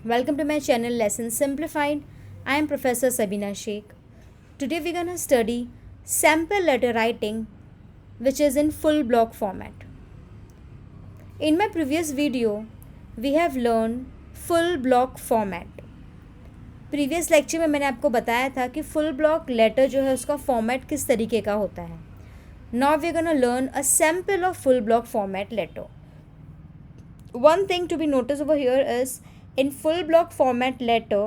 Welcome to my channel Lesson Simplified. I am Professor Sabina Sheikh. Today we're gonna study sample letter writing, which is in full block format. In my previous video, we have learned full block format. Previous lecture में मैंने आपको बताया था कि full block letter जो है उसका format किस तरीके का होता है. Now we are gonna learn a sample of full block format letter. One thing to be noticed over here is in full block format letter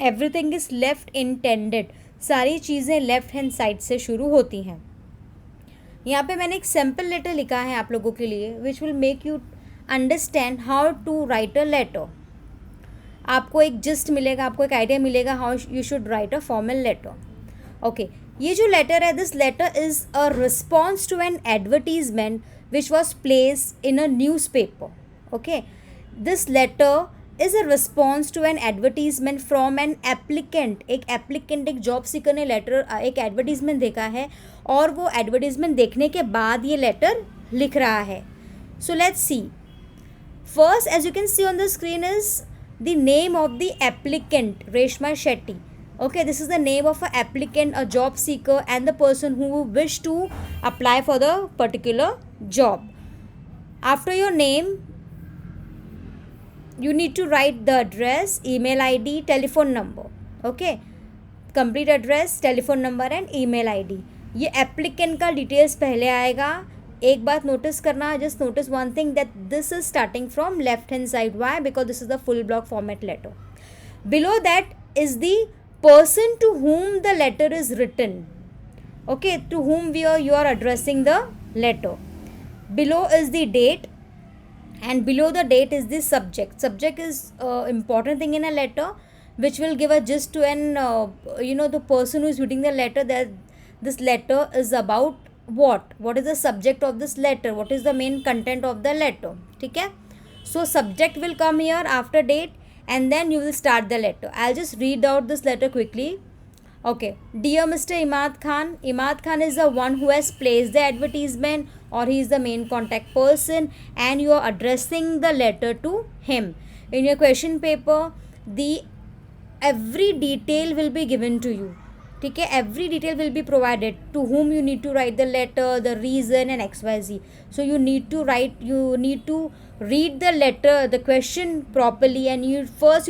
everything is left intended. सारी चीज़ें लेफ्ट हैंड साइड से शुरू होती हैं. यहाँ पे मैंने एक सैम्पल लेटर लिखा है आप लोगों के लिए which will make you understand how to write a letter. आपको एक जिस्ट मिलेगा, आपको एक आइडिया मिलेगा how you should write a formal letter. Okay, ये जो लेटर है, this letter is a response to an advertisement which was placed in a newspaper. Okay, this letter is a response to an advertisement from an applicant. एक applicant, एक job seeker ने letter, एक advertisement देखा है और वो advertisement देखने के बाद ये लेटर लिख रहा है. So let's see. First, as you can see on the screen, is the name of the applicant, Reshma Shetty. Okay, this is the name of an applicant, a job seeker, and the person who wish to apply for the particular job. After your name, you need to write the address, email ID, telephone number. Okay, complete address, telephone number and email ID. ये applicant का details पहले आएगा. एक बात notice करना, just notice one thing that this is starting from left hand side. Why? Because this is the full block format letter. Below that is the person to whom the letter is written. Okay, to whom you are addressing the letter. Below is the date and below the date is the subject. Subject is important thing in a letter which will give a gist to an the person who is reading the letter that this letter is about what is the subject of this letter, what is the main content of the letter. ठीक है, so subject will come here after date and then you will start the letter. I'll just read out this letter quickly. Okay, dear Mr. Imad Khan. Imad Khan is the one who has placed the advertisement or he is the main contact person and you are addressing the letter to him. In your question paper, the every detail will be given to you. ठीक है, every detail will be provided to whom you need to write the letter, the reason and XYZ. So you need to read the letter, the question properly, and you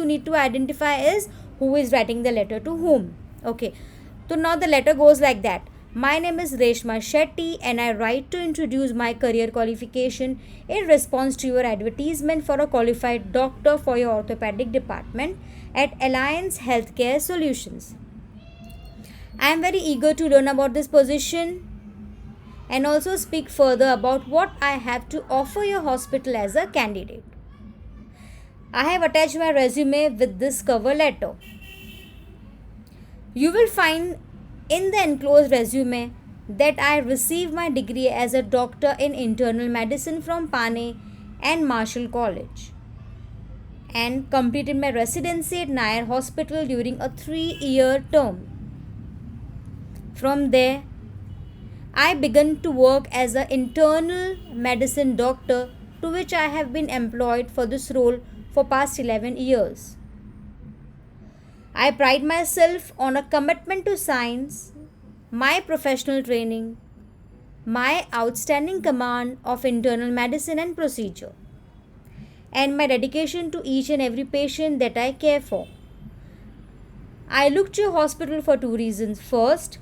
need to identify is who is writing the letter to whom. Okay, so now the letter goes like that. My name is Reshma Shetty and I write to introduce my career qualification in response to your advertisement for a qualified doctor for your orthopedic department at Alliance Healthcare Solutions. I am very eager to learn about this position and also speak further about what I have to offer your hospital as a candidate. I have attached my resume with this cover letter. You will find in the enclosed resume that I received my degree as a doctor in internal medicine from Pune and Marshall College and completed my residency at Nair Hospital during a 3-year term. From there, I began to work as an internal medicine doctor to which I have been employed for this role for past 11 years. I pride myself on a commitment to science, my professional training, my outstanding command of internal medicine and procedure, and my dedication to each and every patient that I care for. I looked to your hospital for 2 reasons. First,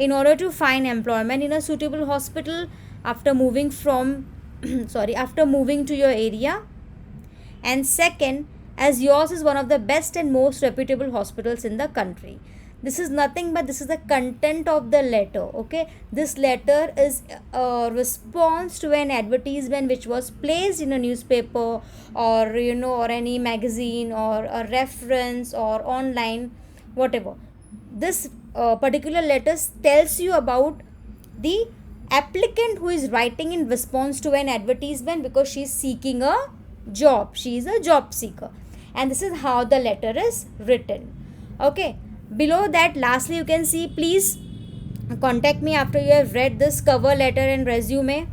in order to find employment in a suitable hospital after moving to your area, and second, as yours is one of the best and most reputable hospitals in the country. This is nothing but this is the content of the letter. Okay, this letter is a response to an advertisement which was placed in a newspaper or or any magazine or a reference or online, whatever. This particular letter tells you about the applicant who is writing in response to an advertisement because she is seeking a job. She is a job seeker and this is how the letter is written. Okay, below that lastly you can see, please contact me after you have read this cover letter and resume,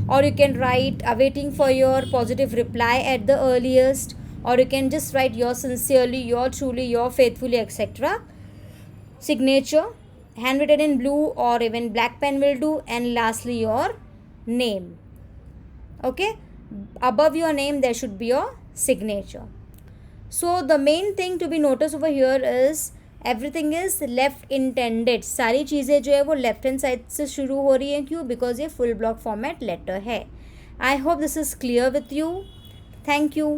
or you can write awaiting for your positive reply at the earliest, or you can just write yours sincerely, your truly, your faithfully, etc. Signature, handwritten in blue or even black pen will do, and lastly your name. Okay, above your name there should be your signature. So the main thing to be noticed over here is everything is left intended. सारी चीज़ें जो है वो left hand side से शुरू हो रही हैं. क्यों? बिकॉज ये फुल ब्लॉक फॉर्मेट लेटर है. I hope this is clear with you. Thank you.